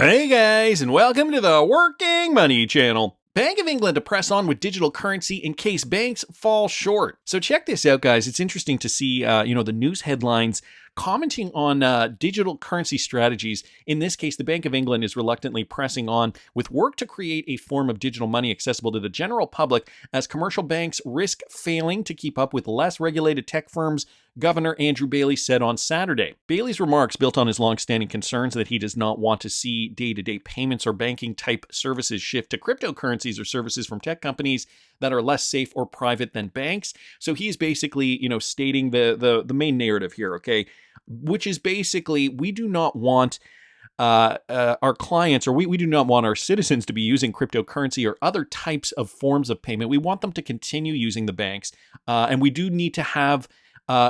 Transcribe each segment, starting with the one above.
Hey guys, and welcome to the Working Money channel. Bank of England to press on with digital currency in case banks fall short. So check this out, guys. It's interesting to see, the news headlines commenting on digital currency strategies. In this case, the Bank of England is reluctantly pressing on with work to create a form of digital money accessible to the general public as commercial banks risk failing to keep up with less regulated tech firms, Governor Andrew Bailey said on Saturday. Bailey's remarks built on his long-standing concerns that he does not want to see day-to-day payments or banking-type services shift to cryptocurrencies or services from tech companies that are less safe or private than banks. So he's basically, stating the main narrative here, okay? Which is basically, we do not want our clients, or we do not want our citizens to be using cryptocurrency or other types of forms of payment. We want them to continue using the banks, and we do need to have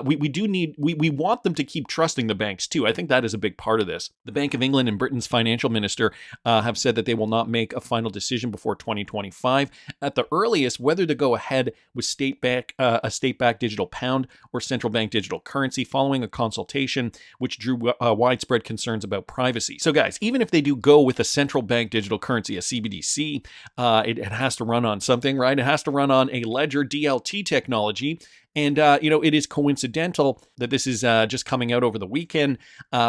we want them to keep trusting the banks too. I think that is a big part of this. The Bank of England and Britain's financial minister have said that they will not make a final decision before 2025 at the earliest whether to go ahead with a state-backed digital pound or central bank digital currency following a consultation which drew widespread concerns about privacy. So guys, even if they do go with a central bank digital currency, a CBDC, it has to run on something, right? It has to run on a ledger DLT technology. And, it is coincidental that this is just coming out over the weekend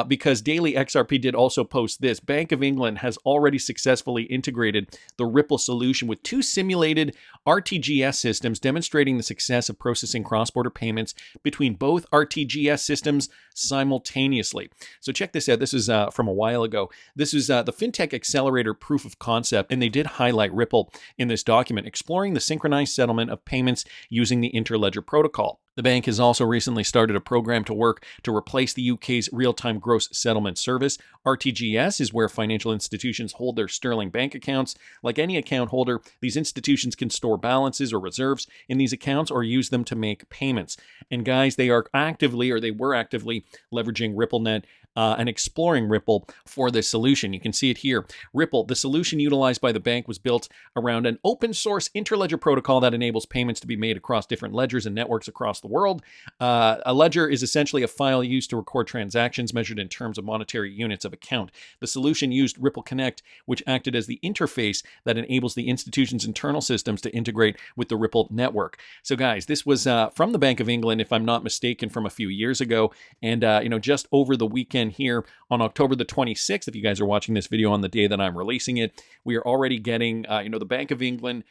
because Daily XRP did also post this. Bank of England has already successfully integrated the Ripple solution with 2 simulated RTGS systems, demonstrating the success of processing cross-border payments between both RTGS systems simultaneously. So check this out. This is from a while ago. This is the FinTech Accelerator proof of concept, and they did highlight Ripple in this document, exploring the synchronized settlement of payments using the Interledger protocol. The bank has also recently started a program to work to replace the UK's real-time gross settlement service. RTGS is where financial institutions hold their sterling bank accounts. Like any account holder, these institutions can store balances or reserves in these accounts or use them to make payments. And guys, they were actively leveraging RippleNet and exploring Ripple for this solution. You can see it here. Ripple, the solution utilized by the bank, was built around an open source interledger protocol that enables payments to be made across different ledgers and networks across the world. A ledger is essentially a file used to record transactions measured in terms of monetary units of account. The solution used Ripple Connect, which acted as the interface that enables the institution's internal systems to integrate with the Ripple network. So guys, this was from the Bank of England, if I'm not mistaken, from a few years ago. And, just over the weekend here on October the 26th, if you guys are watching this video on the day that I'm releasing it, we are already getting, the Bank of England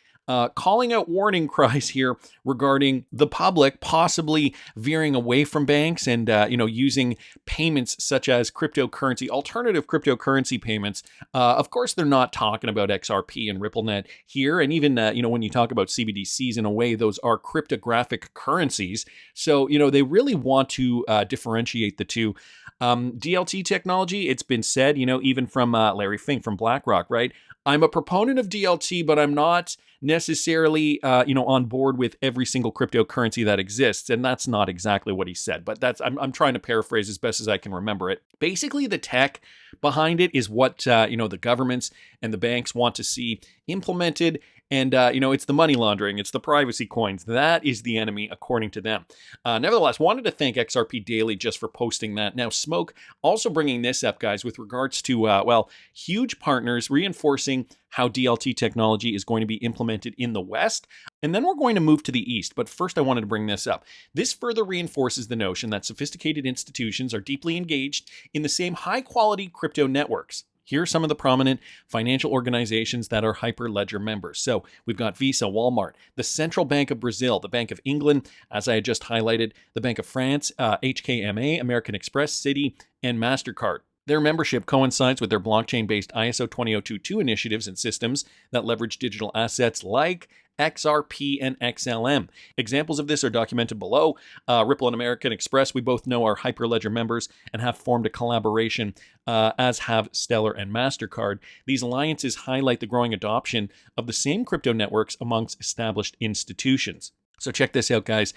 calling out warning cries here regarding the public possibly veering away from banks and, using payments such as cryptocurrency, alternative cryptocurrency payments. Of course, they're not talking about XRP and RippleNet here. And even, when you talk about CBDCs, in a way, those are cryptographic currencies. So, they really want to differentiate the two. DLT technology, it's been said, even from Larry Fink from BlackRock, right? I'm a proponent of DLT, but I'm not necessarily, on board with every single cryptocurrency that exists. And that's not exactly what he said, but I'm trying to paraphrase as best as I can remember it. Basically, the tech behind it is what, the governments and the banks want to see implemented. And, it's the money laundering. It's the privacy coins. That is the enemy, according to them. Nevertheless, wanted to thank XRP Daily just for posting that. Now, Smoke also bringing this up, guys, with regards to, huge partners reinforcing how DLT technology is going to be implemented in the West. And then we're going to move to the East. But first, I wanted to bring this up. This further reinforces the notion that sophisticated institutions are deeply engaged in the same high-quality crypto networks. Here are some of the prominent financial organizations that are Hyperledger members. So we've got Visa, Walmart, the Central Bank of Brazil, the Bank of England, as I had just highlighted, the Bank of France, HKMA, American Express, Citi, and MasterCard. Their membership coincides with their blockchain-based ISO 20022 initiatives and systems that leverage digital assets like XRP and XLM. Examples of this are documented below. Ripple and American Express, we both know, are Hyperledger members and have formed a collaboration, as have Stellar and MasterCard. These alliances highlight the growing adoption of the same crypto networks amongst established institutions. So check this out, guys.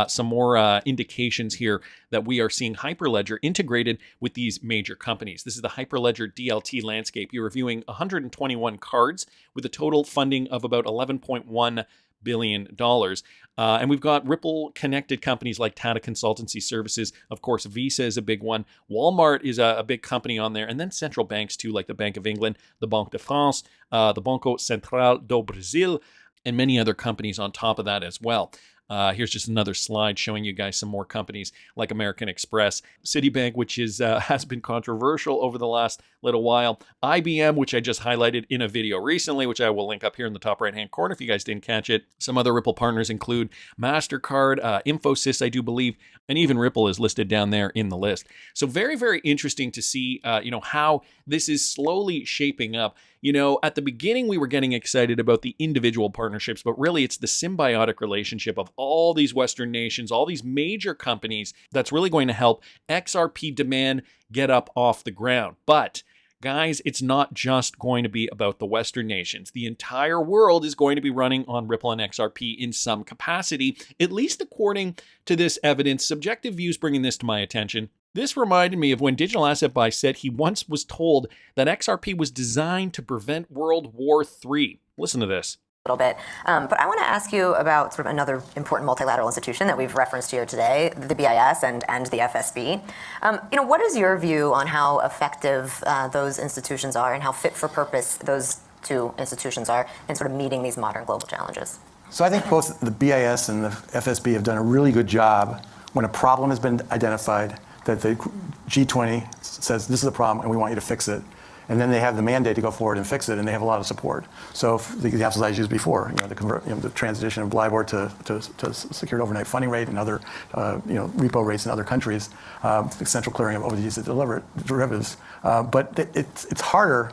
Some more indications here that we are seeing Hyperledger integrated with these major companies. This is the Hyperledger DLT landscape. You're reviewing 121 cards with a total funding of about $11.1 billion. And we've got Ripple connected companies like Tata Consultancy Services. Of course, Visa is a big one. Walmart is a big company on there. And then central banks too, like the Bank of England, the Banque de France, the Banco Central do Brasil, and many other companies on top of that as well. Here's just another slide showing you guys some more companies like American Express, Citibank, which is has been controversial over the last little while, IBM, which I just highlighted in a video recently, which I will link up here in the top right-hand corner if you guys didn't catch it. Some other Ripple partners include MasterCard, Infosys, I do believe, and even Ripple is listed down there in the list. So very, very interesting to see, how this is slowly shaping up. At the beginning, we were getting excited about the individual partnerships, but really it's the symbiotic relationship of all these Western nations, all these major companies that's really going to help XRP demand get up off the ground. But guys, it's not just going to be about the Western nations. The entire world is going to be running on Ripple and XRP in some capacity, at least according to this evidence. Subjective views bringing this to my attention. This reminded me of when Digital Asset Buy said he once was told that XRP was designed to prevent World War III. Listen to this. A little bit. But I want to ask you about sort of another important multilateral institution that we've referenced here today, the BIS and the FSB. What is your view on how effective those institutions are and how fit for purpose those two institutions are in sort of meeting these modern global challenges? So I think both the BIS and the FSB have done a really good job when a problem has been identified, that the G20 says this is a problem and we want you to fix it. And then they have the mandate to go forward and fix it, and they have a lot of support. So the examples I used before, the transition of LIBOR to secured overnight funding rate and other, repo rates in other countries, the central clearing of OTC derivatives. But it's harder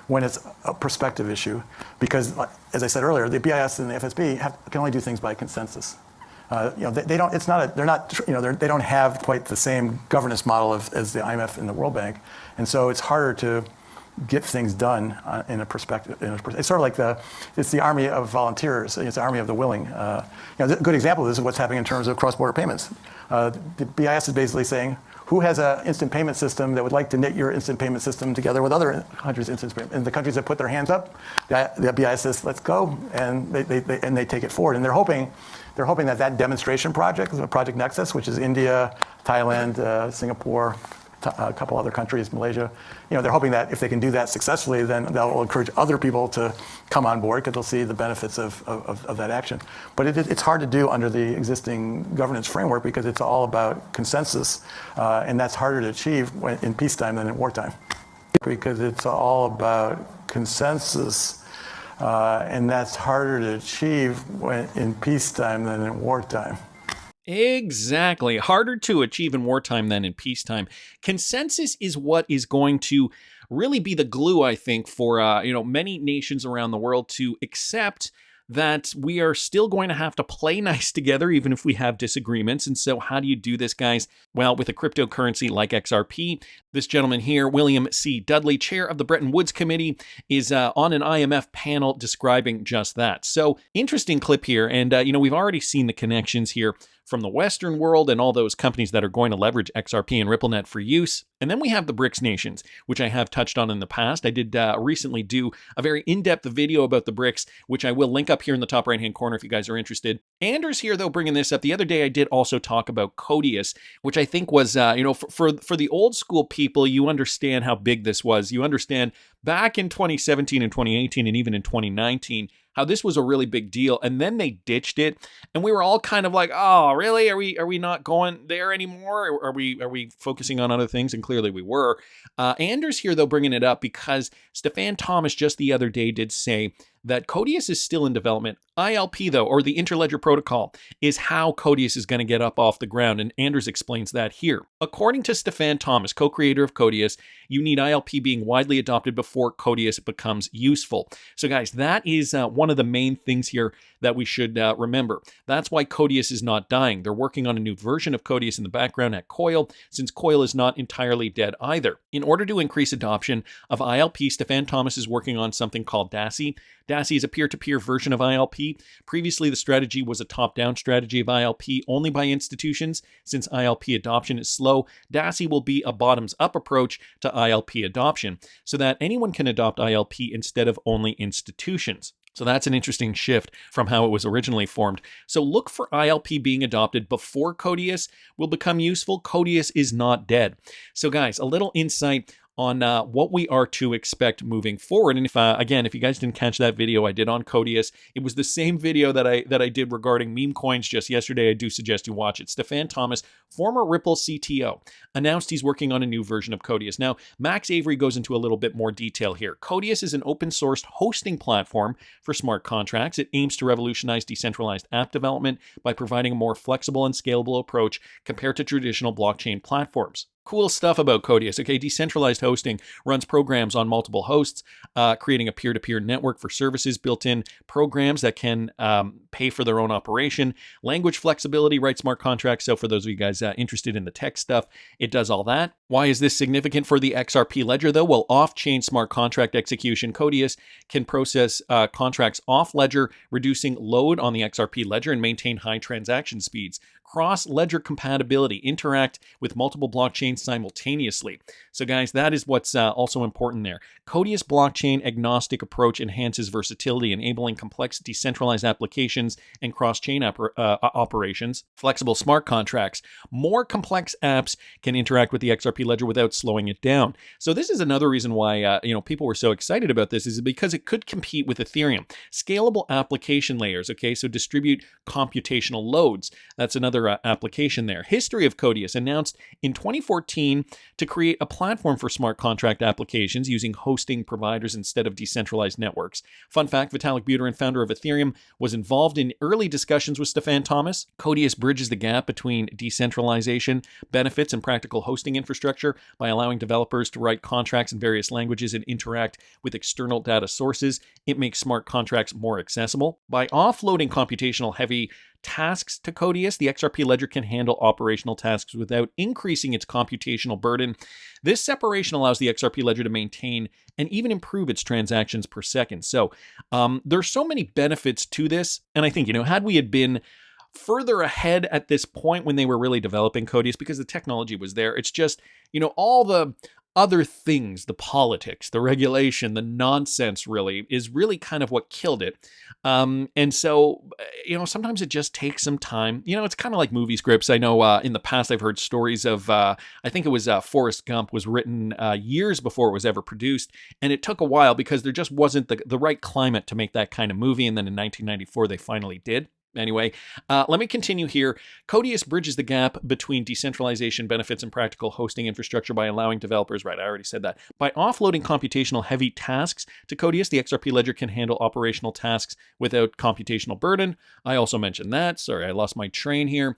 when it's a perspective issue, because, as I said earlier, the BIS and the FSB can only do things by consensus. They don't. It's not. They're not. They don't have quite the same governance model as the IMF and the World Bank, and so it's harder to get things done in a perspective. It's sort of like it's the army of volunteers. It's the army of the willing. A good example of this is what's happening in terms of cross-border payments. The BIS is basically saying, who has an instant payment system that would like to knit your instant payment system together with other countries' instant payment? And the countries that put their hands up, the BIS says, let's go, and they take it forward. And they're hoping that demonstration project, Project Nexus, which is India, Thailand, Singapore, a couple other countries, Malaysia, they're hoping that if they can do that successfully, then they'll encourage other people to come on board because they'll see the benefits of that action. But it's hard to do under the existing governance framework because it's all about consensus, and that's harder to achieve in peacetime than in wartime. Because it's all about consensus, and that's harder to achieve in peacetime than in wartime. Exactly. Harder to achieve in wartime than in peacetime. Consensus is what is going to really be the glue, I think, for many nations around the world to accept that we are still going to have to play nice together, even if we have disagreements. And so how do you do this, guys? Well, with a cryptocurrency like XRP, this gentleman here, William C. Dudley, chair of the Bretton Woods Committee, is on an IMF panel describing just that. So interesting clip here. And, we've already seen the connections here from the Western world and all those companies that are going to leverage XRP and RippleNet for use. And then we have the Brics nations, which I have touched on in the past. I did recently do a very in-depth video about the Brics, which I will link up here in the top right-hand corner if you guys are interested. Anders here, though, bringing this up. The other day, I did also talk about Codius, which I think was, for the old school people, you understand how big this was. You understand back in 2017 and 2018 and even in 2019, how this was a really big deal, and then they ditched it, and we were all kind of like, "Oh, really? Are we not going there anymore? Are we focusing on other things?" And clearly we were. Anders here, though, bringing it up because Stefan Thomas just the other day did say that Codius is still in development. ILP, though, or the Interledger Protocol, is how Codius is going to get up off the ground, and Anders explains that here. According to Stefan Thomas, co-creator of Codius, you need ILP being widely adopted before Codius becomes useful. So, guys, that is one of the main things here that we should remember. That's why Codius is not dying. They're working on a new version of Codius in the background at Coil, since Coil is not entirely dead either. In order to increase adoption of ILP, Stefan Thomas is working on something called DASI. DASI is a peer-to-peer version of ILP. Previously, the strategy was a top-down strategy of ILP only by institutions. Since ILP adoption is slow, DASI will be a bottoms-up approach to ILP adoption, so that anyone can adopt ILP instead of only institutions. So that's an interesting shift from how it was originally formed. So look for ILP being adopted before Codius will become useful. Codius is not dead. So guys, a little insight on what we are to expect moving forward. And if again, if you guys didn't catch that video I did on Codius, it was the same video that I did regarding meme coins just yesterday. I do suggest you watch it. Stefan Thomas, former Ripple CTO, announced he's working on a new version of Codius. Now, Max Avery goes into a little bit more detail here. Codius is an open-sourced hosting platform for smart contracts. It aims to revolutionize decentralized app development by providing a more flexible and scalable approach compared to traditional blockchain platforms. Cool stuff about Codius. Okay, decentralized hosting runs programs on multiple hosts, creating a peer-to-peer network for services, built-in programs that can pay for their own operation, language flexibility, write smart contracts. So for those of you guys interested in the tech stuff, it does all that. Why is this significant for the XRP ledger though? Well, off-chain smart contract execution, Codius can process contracts off-ledger, reducing load on the XRP ledger and maintain high transaction speeds. Cross-ledger compatibility, interact with multiple blockchains simultaneously. So guys, that is what's also important there. Codius blockchain agnostic approach enhances versatility, enabling complex decentralized applications and cross-chain operations. Flexible smart contracts. More complex apps can interact with the XRP ledger without slowing it down. So this is another reason why people were so excited about this, is because it could compete with Ethereum. Scalable application layers, okay, so distribute computational loads. That's another application there. History of Codius, announced in 2014 to create a platform for smart contract applications using hosting providers instead of decentralized networks. Fun fact, Vitalik Buterin, founder of Ethereum, was involved in early discussions with Stefan Thomas. Codius bridges the gap between decentralization benefits and practical hosting infrastructure by allowing developers to write contracts in various languages and interact with external data sources. It makes smart contracts more accessible. By offloading computational heavy tasks to Codius, the XRP ledger can handle operational tasks without increasing its computational burden. This separation allows the XRP ledger to maintain and even improve its transactions per second. So there's so many benefits to this. And I think, had we had been further ahead at this point when they were really developing Codius, because the technology was there, it's just, all the other things, the politics, the regulation, the nonsense really is really kind of what killed it. And so, sometimes it just takes some time. It's kind of like movie scripts. I know in the past I've heard stories of, I think it was Forrest Gump was written years before it was ever produced. And it took a while because there just wasn't the right climate to make that kind of movie. And then in 1994, they finally did. Anyway, let me continue here. Codius bridges the gap between decentralization benefits and practical hosting infrastructure by allowing developers, right, I already said that. By offloading computational heavy tasks to Codius, the XRP ledger can handle operational tasks without computational burden. I also mentioned that. Sorry, I lost my train here.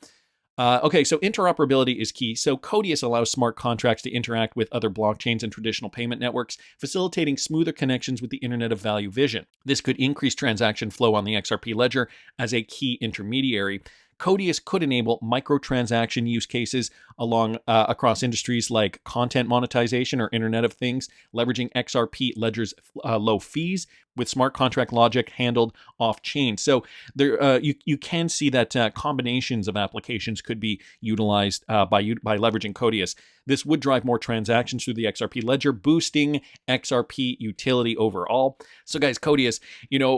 Okay, so interoperability is key. So Codius allows smart contracts to interact with other blockchains and traditional payment networks, facilitating smoother connections with the Internet of Value vision. This could increase transaction flow on the XRP ledger as a key intermediary. Codius could enable microtransaction use cases across industries like content monetization or Internet of Things, leveraging XRP ledger's low fees with smart contract logic handled off-chain. So there, you can see that combinations of applications could be utilized by leveraging Codius. This would drive more transactions through the XRP ledger, boosting XRP utility overall. So guys, Codius,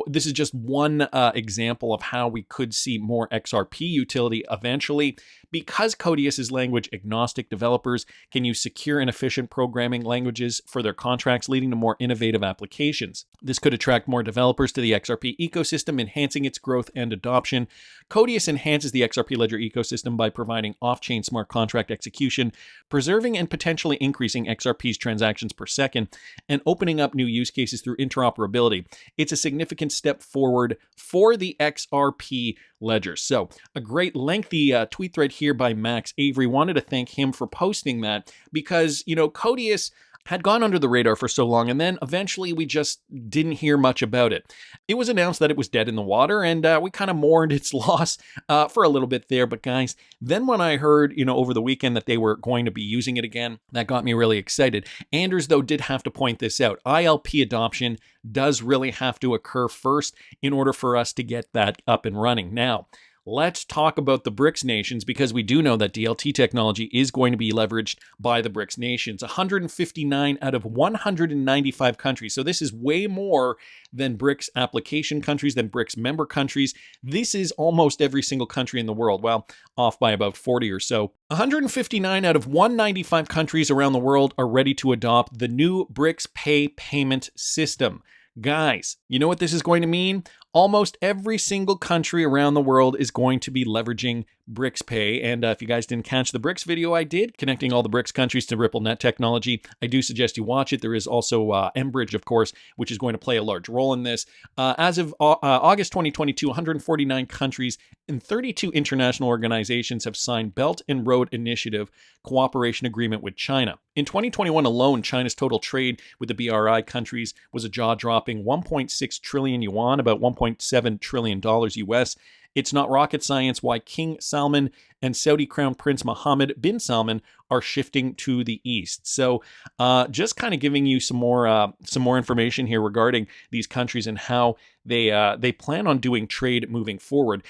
this is just one example of how we could see more XRP utility eventually. Because Codius is language agnostic, developers can use secure and efficient programming languages for their contracts, leading to more innovative applications. This could attract more developers to the XRP ecosystem, enhancing its growth and adoption. Codius enhances the XRP ledger ecosystem by providing off-chain smart contract execution, preserving and potentially increasing XRP's transactions per second, and opening up new use cases through interoperability. It's a significant step forward for the XRP ledger. So a great lengthy tweet thread here by Max Avery. Wanted to thank him for posting that because, Codius had gone under the radar for so long, and then eventually we just didn't hear much about it. It was announced that it was dead in the water, and we kind of mourned its loss for a little bit there. But guys, then when I heard, over the weekend that they were going to be using it again, that got me really excited. Anders, though, did have to point this out. ILP adoption does really have to occur first in order for us to get that up and running. Now, let's talk about the BRICS nations, because we do know that DLT technology is going to be leveraged by the BRICS nations. 159 out of 195 countries. So this is way more than BRICS application countries, than BRICS member countries. This is almost every single country in the world. Well, off by about 40 or so. 159 out of 195 countries around the world are ready to adopt the new BRICS Pay payment system. Guys, you know what this is going to mean? Almost every single country around the world is going to be leveraging BRICS Pay. And if you guys didn't catch the BRICS video I did, connecting all the BRICS countries to RippleNet technology, I do suggest you watch it. There is also Mbridge, of course, which is going to play a large role in this. As of August 2022, 149 countries and 32 international organizations have signed Belt and Road Initiative cooperation agreement with China. In 2021 alone, China's total trade with the BRI countries was a jaw-dropping 1.6 trillion yuan, about $1.7 trillion US. It's not rocket science why King Salman and Saudi Crown Prince Mohammed bin Salman are shifting to the east. So just kind of giving you some more information here regarding these countries and how they plan on doing trade moving forward.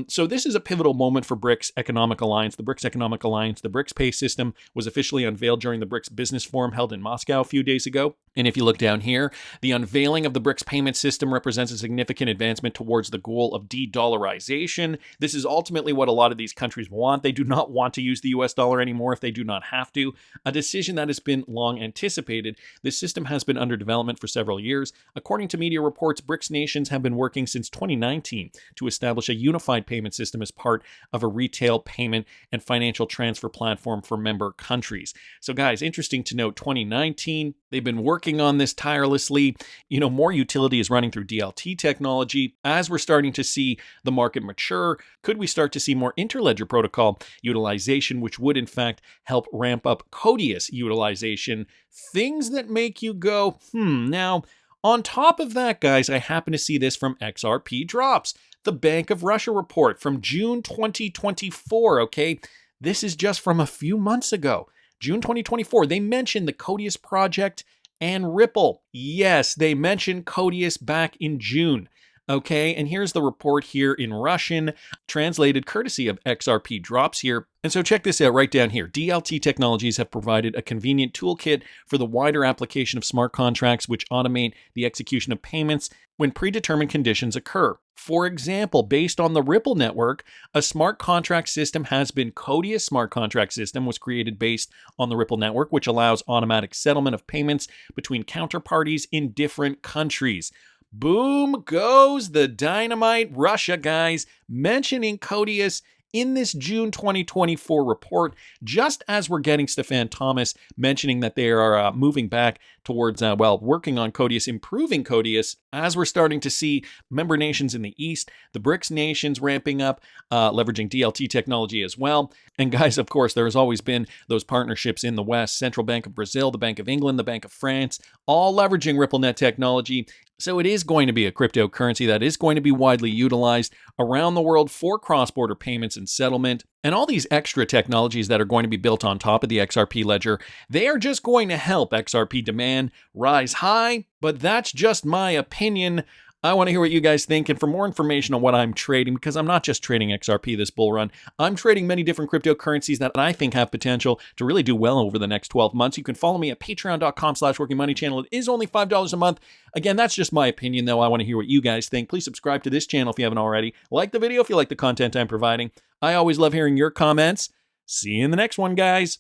So this is a pivotal moment for BRICS Economic Alliance. The BRICS Economic Alliance, the BRICS Pay system, was officially unveiled during the BRICS Business Forum held in Moscow a few days ago. And if you look down here, the unveiling of the BRICS payment system represents a significant advancement towards the goal of de-dollarization. This is ultimately what a lot of these countries want. They do not want to use the US dollar anymore if they do not have to, a decision that has been long anticipated. This system has been under development for several years. According to media reports, BRICS nations have been working since 2019 to establish a unified payment system as part of a retail payment and financial transfer platform for member countries. So guys, interesting to note, 2019, they've been working on this tirelessly. You know, more utility is running through DLT technology. As we're starting to see the market mature, could we start to see more interledger protocol utilization, which would in fact help ramp up Codius utilization? Things that make you go, Now, on top of that, guys, I happen to see this from XRP Drops, the Bank of Russia report from June 2024, okay? This is just from a few months ago. June 2024, they mentioned the Codius project and Ripple. Yes, they mentioned Codius back in June. Okay, and here's the report here in Russian, translated courtesy of XRP Drops here. And so check this out right down here. DLT Technologies have provided a convenient toolkit for the wider application of smart contracts which automate the execution of payments when predetermined conditions occur. For example, based on the Ripple network, a smart contract system has been Codius smart contract system was created based on the Ripple network, which allows automatic settlement of payments between counterparties in different countries. Boom goes the dynamite. Russia, guys, mentioning Codius in this June 2024 report, just as we're getting Stefan Thomas mentioning that they are moving back towards, working on Codius, improving Codius, as we're starting to see member nations in the East, the BRICS nations ramping up, leveraging DLT technology as well. And guys, of course, there has always been those partnerships in the West, Central Bank of Brazil, the Bank of England, the Bank of France, all leveraging RippleNet technology. So it is going to be a cryptocurrency that is going to be widely utilized around the world for cross-border payments and settlement. And all these extra technologies that are going to be built on top of the XRP ledger, they are just going to help XRP demand rise high. But that's just my opinion. I want to hear what you guys think. And for more information on what I'm trading, because I'm not just trading XRP this bull run, I'm trading many different cryptocurrencies that I think have potential to really do well over the next 12 months. You can follow me at patreon.com/workingmoneychannel. It is only $5 a month. Again, that's just my opinion, though. I want to hear what you guys think. Please subscribe to this channel if you haven't already. Like the video if you like the content I'm providing. I always love hearing your comments. See you in the next one, guys.